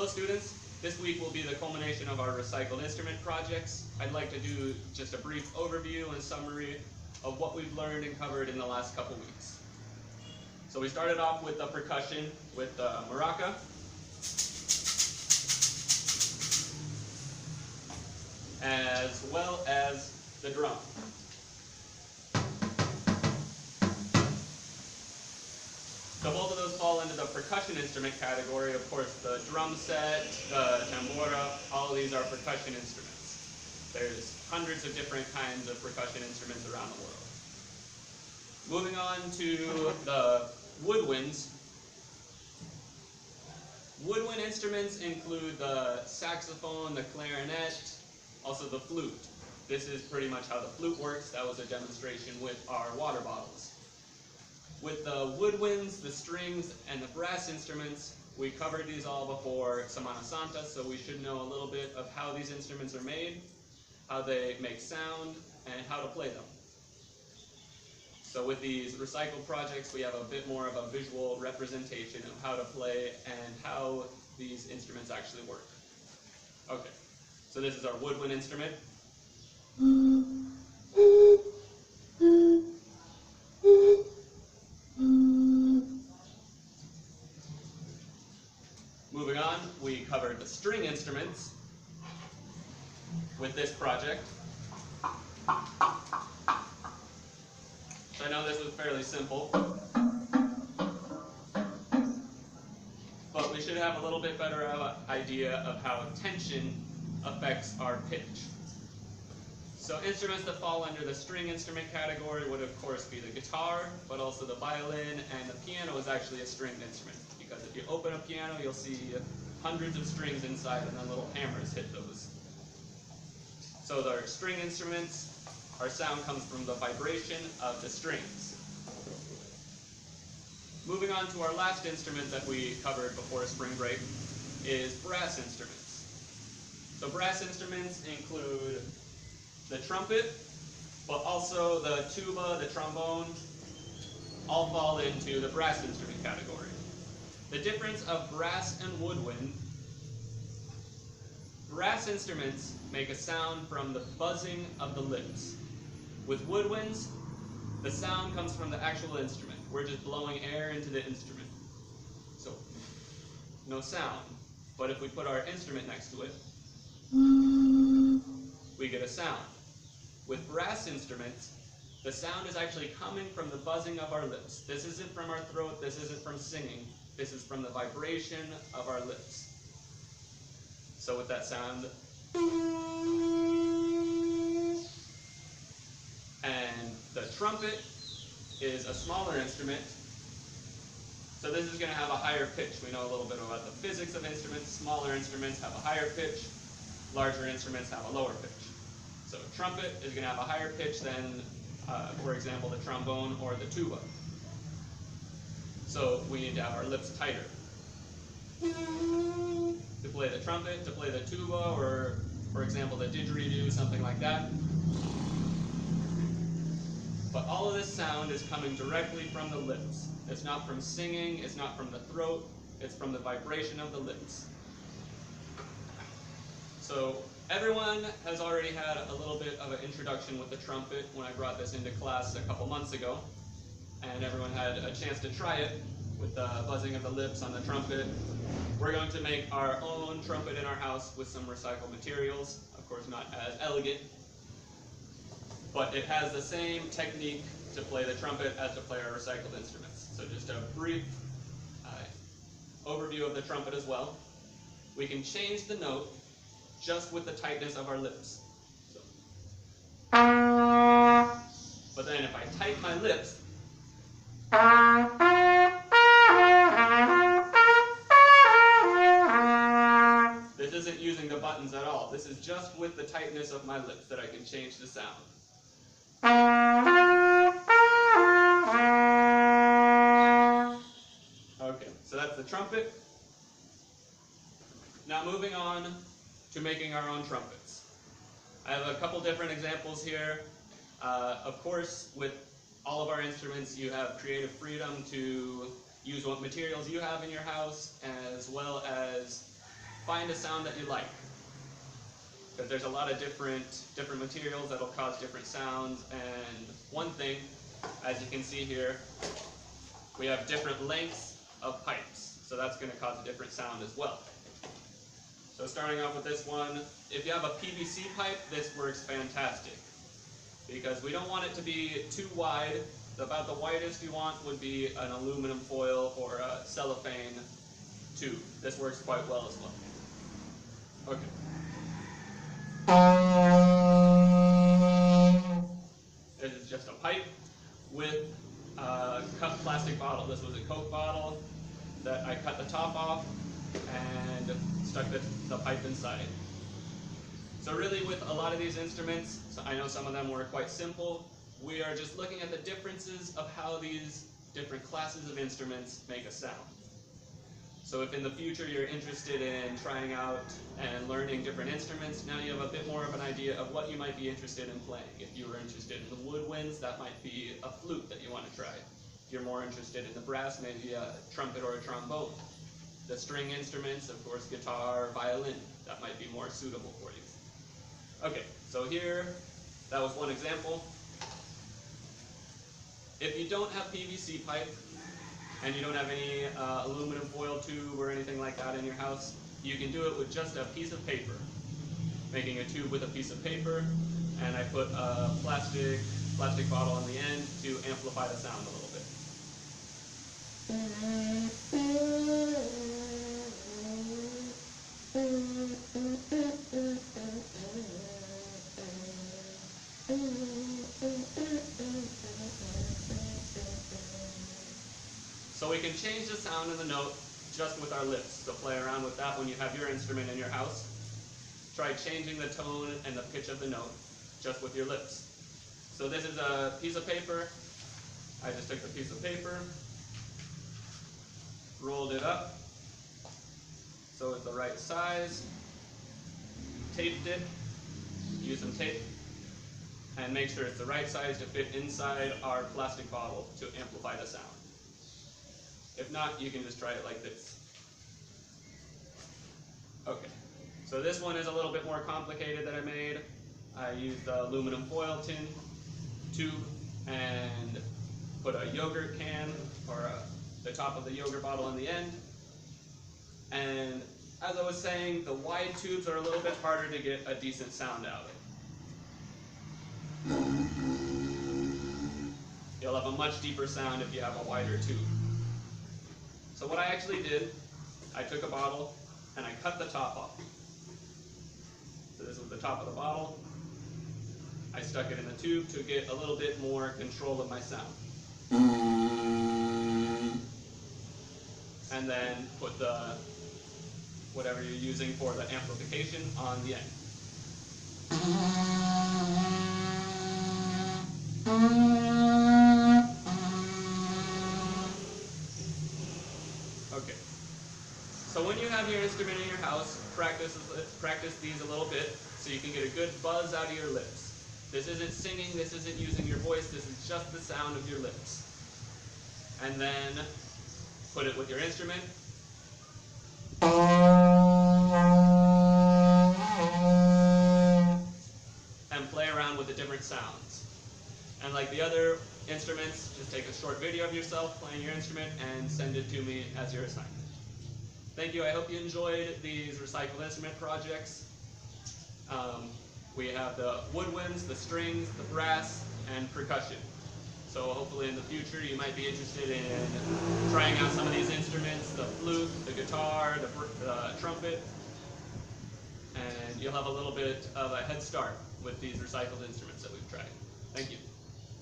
Hello students, this week will be the culmination of our recycled instrument projects. I'd like to do just a brief overview and summary of what we've learned and covered in the last couple weeks. So we started off with the percussion with the maraca, as well as the drum. So both of those fall into the percussion instrument category. Of course, the drum set, the tambora, all of these are percussion instruments. There's hundreds of different kinds of percussion instruments around the world. Moving on to the woodwinds. Woodwind instruments include the saxophone, the clarinet, also the flute. This is pretty much how the flute works. That was a demonstration with our water bottles. With the woodwinds, the strings, and the brass instruments, we covered these all before Semana Santa, so we should know a little bit of how these instruments are made, how they make sound, and how to play them. So with these recycled projects, we have a bit more of a visual representation of how to play and how these instruments actually work. Okay, so this is our woodwind instrument. Moving on, we covered the string instruments with this project. So I know this was fairly simple, but we should have a little bit better idea of how tension affects our pitch. So instruments that fall under the string instrument category would of course be the guitar, but also the violin, and the piano is actually a stringed instrument. Because if you open a piano, you'll see hundreds of strings inside and then little hammers hit those. So the string instruments, our sound comes from the vibration of the strings. Moving on to our last instrument that we covered before spring break is brass instruments. So brass instruments include the trumpet, but also the tuba, the trombone, all fall into the brass instrument category. The difference of brass and woodwind: brass instruments make a sound from the buzzing of the lips. With woodwinds, the sound comes from the actual instrument. We're just blowing air into the instrument. So, no sound. But if we put our instrument next to it, we get a sound. With brass instruments, the sound is actually coming from the buzzing of our lips. This isn't from our throat, this isn't from singing. This is from the vibration of our lips. So with that sound, and the trumpet is a smaller instrument, so this is going to have a higher pitch. We know a little bit about the physics of instruments. Smaller instruments have a higher pitch, larger instruments have a lower pitch. So trumpet is going to have a higher pitch than, for example, the trombone or the tuba. So we need to have our lips tighter to play the trumpet, to play the tuba, or for example the didgeridoo, something like that. But all of this sound is coming directly from the lips. It's not from singing, it's not from the throat, it's from the vibration of the lips. So everyone has already had a little bit of an introduction with the trumpet when I brought this into class a couple months ago. And everyone had a chance to try it with the buzzing of the lips on the trumpet. We're going to make our own trumpet in our house with some recycled materials. Of course, not as elegant, but it has the same technique to play the trumpet as to play our recycled instruments. So just a brief overview of the trumpet as well. We can change the note just with the tightness of our lips. So. But then if I tighten my lips, this isn't using the buttons at all. This is just with the tightness of my lips that I can change the sound. Okay, so that's the trumpet. Now moving on to making our own trumpets. I have a couple different examples here. Of course, with all of our instruments, you have creative freedom to use what materials you have in your house, as well as find a sound that you like. Because there's a lot of different materials that'll cause different sounds, and one thing, as you can see here, we have different lengths of pipes, so that's going to cause a different sound as well. So starting off with this one, if you have a PVC pipe, this works fantastic, because we don't want it to be too wide. About the widest you want would be an aluminum foil or a cellophane tube. This works quite well as well. Okay. This is just a pipe with a cut plastic bottle. This was a Coke bottle that I cut the top off and stuck the pipe inside. So really with a lot of these instruments, so I know some of them were quite simple, we are just looking at the differences of how these different classes of instruments make a sound. So if in the future you're interested in trying out and learning different instruments, now you have a bit more of an idea of what you might be interested in playing. If you were interested in the woodwinds, that might be a flute that you want to try. If you're more interested in the brass, maybe a trumpet or a trombone. The string instruments, of course, guitar, violin, that might be more suitable for you. Okay, so here, that was one example. If you don't have PVC pipe, and you don't have any aluminum foil tube or anything like that in your house, you can do it with just a piece of paper. Making a tube with a piece of paper, and I put a plastic bottle on the end to amplify the sound a little bit. So we can change the sound of the note just with our lips. So play around with that when you have your instrument in your house. Try changing the tone and the pitch of the note just with your lips. So this is a piece of paper. I just took the piece of paper, rolled it up so it's the right size, taped it, use some tape, and make sure it's the right size to fit inside our plastic bottle to amplify the sound. If not, you can just try it like this. Okay, so this one is a little bit more complicated that I made. I used the aluminum foil tube and put a yogurt can, or the top of the yogurt bottle on the end. And as I was saying, the wide tubes are a little bit harder to get a decent sound out of. You'll have a much deeper sound if you have a wider tube. So what I actually did, I took a bottle and I cut the top off. So this was the top of the bottle. I stuck it in the tube to get a little bit more control of my sound. And then put the whatever you're using for the amplification on the end. Okay. So when you have your instrument in your house, practice these a little bit so you can get a good buzz out of your lips. This isn't singing, this isn't using your voice, this is just the sound of your lips. And then put it with your instrument. And play around with the different sounds. And like the other instruments, just take a short video of yourself playing your instrument and send it to me as your assignment. Thank you. I hope you enjoyed these recycled instrument projects. We have the woodwinds, the strings, the brass, and percussion. So hopefully in the future you might be interested in trying out some of these instruments, the flute, the guitar, the trumpet, and you'll have a little bit of a head start with these recycled instruments that we've tried. Thank you.